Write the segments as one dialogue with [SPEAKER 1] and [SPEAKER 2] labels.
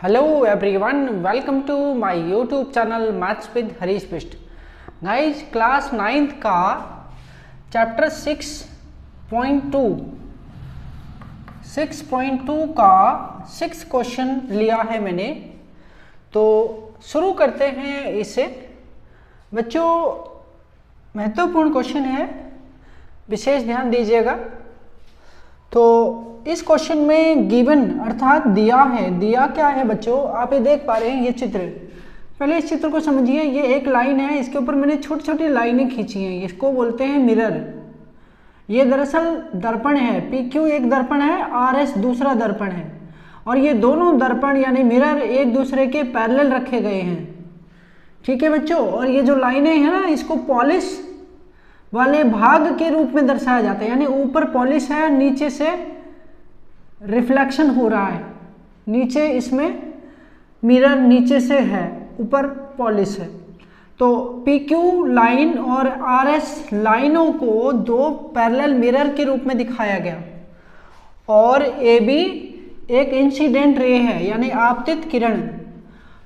[SPEAKER 1] Hello everyone, welcome to my YouTube channel maths with Harish Bisht. Guys, class 9th का chapter 6.2 का 6 question लिया है मैंने। तो शुरू करते हैं इसे। बच्चों, महत्वपूर्ण क्वेश्चन है, विशेष ध्यान दीजिएगा। तो इस क्वेश्चन में गिवन अर्थात दिया है। दिया क्या है बच्चों, आप ये देख पा रहे हैं, ये चित्र। पहले इस चित्र को समझिए। ये एक लाइन है, इसके ऊपर मैंने छोटी छोटी लाइनें खींची हैं, इसको बोलते हैं मिरर। ये दरअसल दर्पण है। PQ एक दर्पण है, RS दूसरा दर्पण है, और ये दोनों दर्पण यानी मिरर एक दूसरे के पैरेलल रखे गए हैं। ठीक है बच्चों। और ये जो लाइनें हैं ना, इसको पॉलिश वाले भाग के रूप में दर्शाया जाता है, यानी ऊपर पॉलिश है, नीचे से रिफ्लेक्शन हो रहा है। नीचे इसमें मिरर नीचे से है, ऊपर पॉलिश है। तो PQ लाइन और RS लाइनों को दो पैरेलल मिरर के रूप में दिखाया गया। और AB एक इंसिडेंट रे है, यानी आपतित किरण।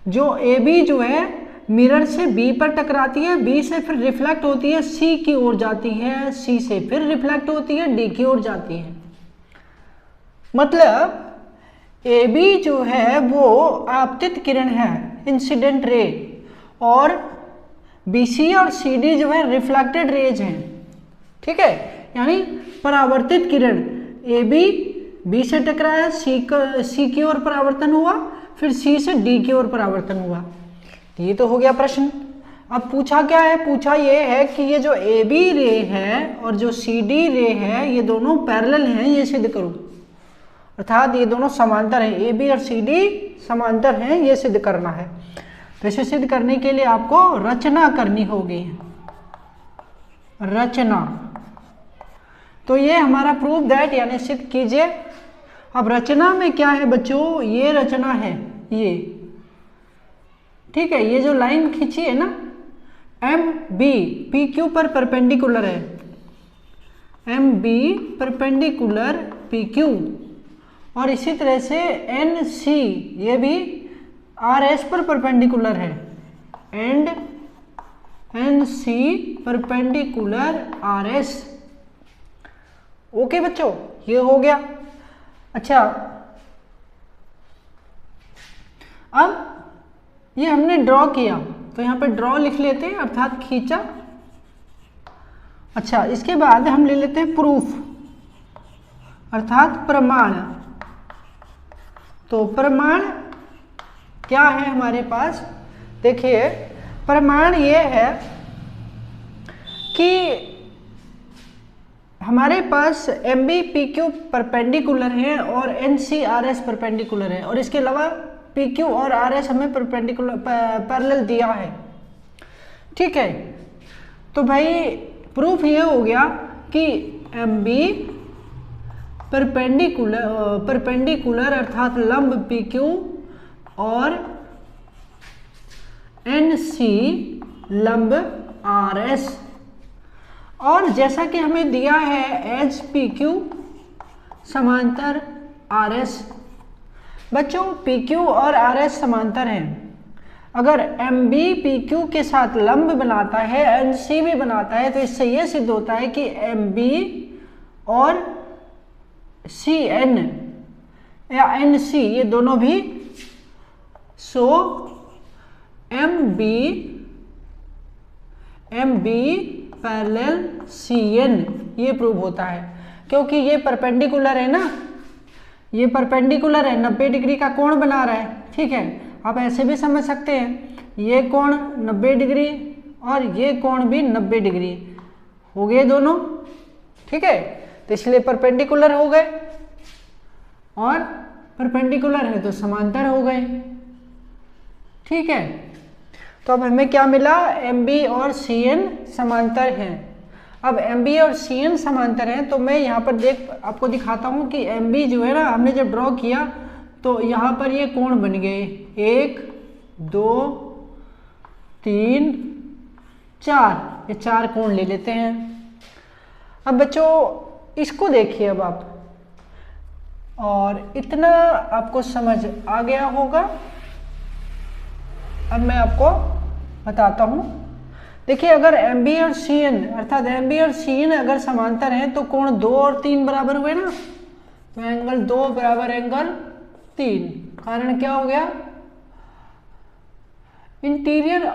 [SPEAKER 1] जो AB जो है मिरर से B पर टकराती है, B से फिर रिफ्लेक्ट होती है, C की ओर जाती है, C से फिर रिफ्लेक्ट होती है, D की ओर जाती है। मतलब AB जो है वो आपतित किरण है, इंसिडेंट रे, और BC और CD जो है रिफ्लेक्टेड रेज हैं। ठीक है, यानी परावर्तित किरण। AB B से टकराया, C की ओर परावर्तन हुआ, फिर C से D की ओर परावर्तन हुआ। ये तो हो गया प्रश्न। अब पूछा क्या है, पूछा ये है कि ये जो AB रे है और जो CD रे है, ये दोनों पैरेलल हैं, ये सिद्ध करो। अर्थात ये दोनों समांतर हैं, AB और CD समांतर हैं, ये सिद्ध करना है। तो इसे सिद्ध करने के लिए आपको रचना करनी होगी। रचना। तो ये हमारा प्रूफ दैट यानी सिद्ध कीजिए। अब रचना में क्या है बच्चों, ये रचना है ये। ठीक है, ये जो लाइन खींची है ना, MB PQ पर परपेंडिकुलर है। MB परपेंडिकुलर PQ, और इसी तरह से NC ये भी RS पर परपेंडिकुलर है, and NC perpendicular RS। Okay बच्चों, ये हो गया। अच्छा, अब ये हमने ड्रॉ किया, तो यहाँ पे ड्रॉ लिख लेते हैं, अर्थात खींचा। अच्छा, इसके बाद हम ले लेते हैं प्रूफ, अर्थात प्रमाण। तो प्रमाण क्या है हमारे पास, देखिए प्रमाण ये है कि हमारे पास MB PQ परपेंडिकुलर है और NC RS परपेंडिकुलर है, और इसके अलावा PQ और RS हमें परपेंडिकुलर पैरेलल दिया है। ठीक है, तो भाई प्रूफ ये हो गया कि MB परपेंडिकुलर अर्थात लंब PQ और NC लंब RS। और जैसा कि हमें दिया है एज PQ समांतर RS। बच्चों, PQ और RS समांतर हैं। अगर MB PQ के साथ लंब बनाता है, NC भी बनाता है, तो इससे यह सिद्ध होता है कि MB और CN या NC ये दोनों भी MB पैरेलल CN ये प्रूव होता है, क्योंकि ये परपेंडिकुलर है ना, ये परपेंडिकुलर है, 90 डिग्री का कोण बना रहा है। ठीक है, आप ऐसे भी समझ सकते हैं, ये कोण 90 डिग्री और ये कोण भी 90 डिग्री हो गए दोनों। ठीक है, तो इसलिए परपेंडिकुलर हो गए, और परपेंडिकुलर है तो समांतर हो गए। ठीक है, तो अब हमें क्या मिला, MB और CN समांतर हैं। अब MB और CN समांतर हैं, तो मैं यहाँ पर आपको दिखाता हूँ कि MB जो है ना, हमने जब ड्रॉ किया तो यहाँ पर ये कोण बन गए, 1 2 3 4, ये 4 कोण ले लेते हैं। अब बच्चों इसको देखिए, अब आप और इतना आपको समझ आ गया होगा। अब मैं आपको बताता हूँ। देखिए, अगर MB और CN अर्थात MB और CN अगर समांतर हैं तो कोण 2 और 3 बराबर हुए ना, तो एंगल 2 बराबर एंगल 3। कारण क्या हो गया? इंटीरियर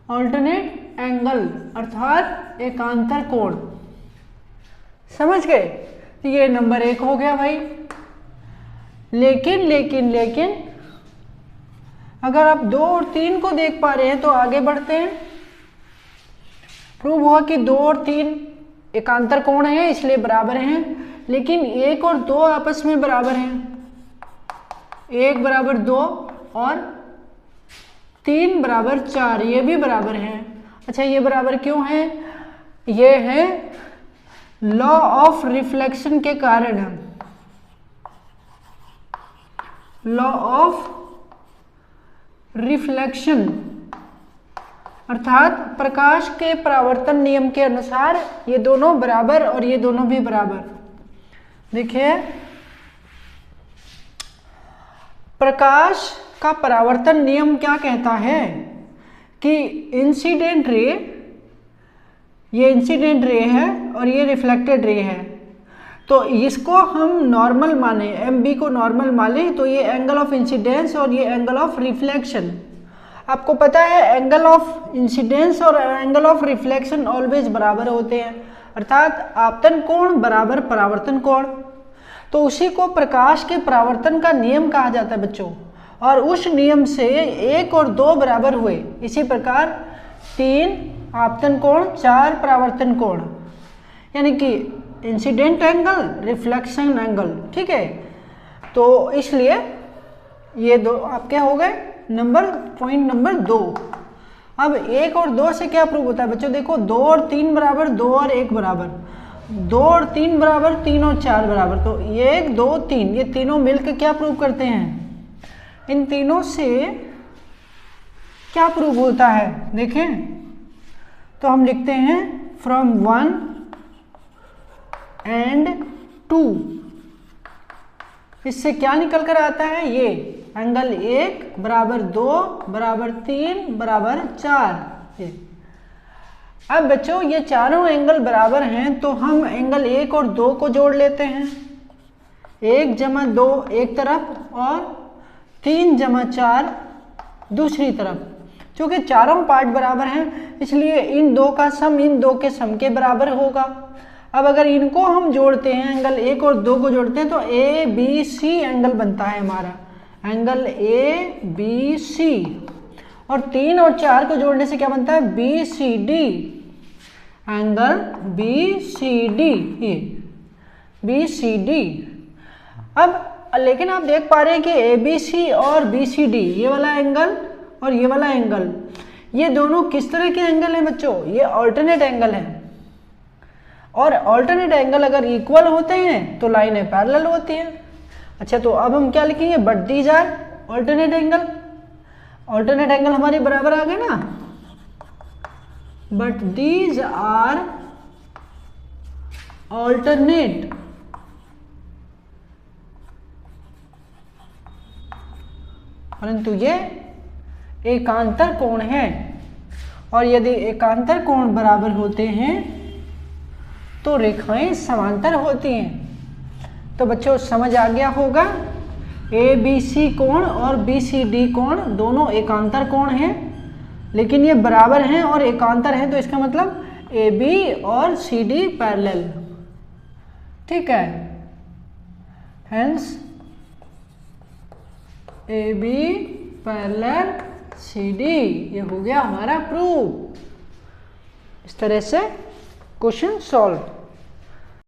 [SPEAKER 1] ऑल्टरनेट एंगल अर्थात एकांतर कोण। समझ गए? तो ये नंबर 1 हो गया भाई। लेकिन अगर आप 2 और 3 को देख पा रहे हैं तो आगे बढ़ते हैं। प्रूव हुआ कि 2 और 3 एकांतर कोण है इसलिए बराबर हैं, लेकिन 1 और 2 आपस में बराबर हैं। 1 बराबर 2 और 3 बराबर 4, ये भी बराबर हैं। अच्छा, ये बराबर क्यों है? ये है लॉ ऑफ रिफ्लेक्शन के कारण। लॉ ऑफ रिफ्लेक्शन अर्थात प्रकाश के परावर्तन नियम के अनुसार ये दोनों बराबर और ये दोनों भी बराबर। देखिए, प्रकाश का परावर्तन नियम क्या कहता है कि इंसिडेंट रे, ये इंसिडेंट रे है और ये रिफ्लेक्टेड रे है, तो इसको हम नॉर्मल माने, MB को नॉर्मल माने, तो ये एंगल ऑफ इंसिडेंस और ये एंगल ऑफ रिफ्लेक्शन। आपको पता है एंगल ऑफ इंसिडेंस और एंगल ऑफ रिफ्लेक्शन ऑलवेज बराबर होते हैं, अर्थात आपतन कोण बराबर परावर्तन कोण। तो उसी को प्रकाश के परावर्तन का नियम कहा जाता है बच्चों, और उस नियम से 1 और 2 बराबर हुए। इसी प्रकार 3 आपतन कोण, 4 परावर्तन कोण, यानी कि इंसिडेंट एंगल, रिफ्लेक्शन एंगल। ठीक है, तो इसलिए ये दो आपके हो गए पॉइंट नंबर 2। अब 1 और 2 से क्या प्रूव होता है बच्चों? देखो, 2 और 3 बराबर, 2 और 1 बराबर, 2 और 3 बराबर, 3 और 4 बराबर, तो 1 2 3 ये तीनों मिलकर क्या प्रूव करते हैं? इन तीनों से क्या प्रूव होता है देखें, तो हम लिखते हैं फ्रॉम 1 एंड 2। इससे क्या निकल कर आता है? ये एंगल 1 बराबर 2 बराबर 3 बराबर 4। अब बच्चों ये चारों एंगल बराबर हैं, तो हम एंगल 1 और 2 को जोड़ लेते हैं। 1 जमा 2 एक तरफ और 3 जमा 4 दूसरी तरफ। क्योंकि चारों पार्ट बराबर हैं इसलिए इन दो का सम इन दो के सम के बराबर होगा। अब अगर इनको हम जोड़ते हैं, एंगल 1 और 2 को जोड़ते हैं, तो ABC एंगल बनता है हमारा, एंगल ABC। और 3 और 4 को जोड़ने से क्या बनता है? BCD, एंगल BCD, ये BCD। अब लेकिन आप देख पा रहे हैं कि ABC और BCD, ये वाला एंगल और ये वाला एंगल, ये दोनों किस तरह के एंगल हैं बच्चों? ये ऑल्टरनेट एंगल हैं। और ऑल्टरनेट एंगल अगर इक्वल होते हैं तो लाइनें पैरेलल होती हैं। अच्छा, तो अब हम क्या लिखेंगे? But these are alternate angle. Alternate angle हमारे बराबर आ गए ना, बट दीज आर ऑल्टरनेट परंतु ये एकांतर कोण है। और यदि एकांतर कोण बराबर होते हैं तो रेखाएं समांतर होती हैं। तो बच्चों समझ आ गया होगा, ABC कोण और BCD कोण दोनों एकांतर कोण हैं, लेकिन ये बराबर हैं और एकांतर हैं, तो इसका मतलब AB और CD पैरेलल। ठीक है, हेंस AB पैरेलल CD, ये हो गया हमारा प्रूफ। इस तरह से क्वेश्चन सॉल्व।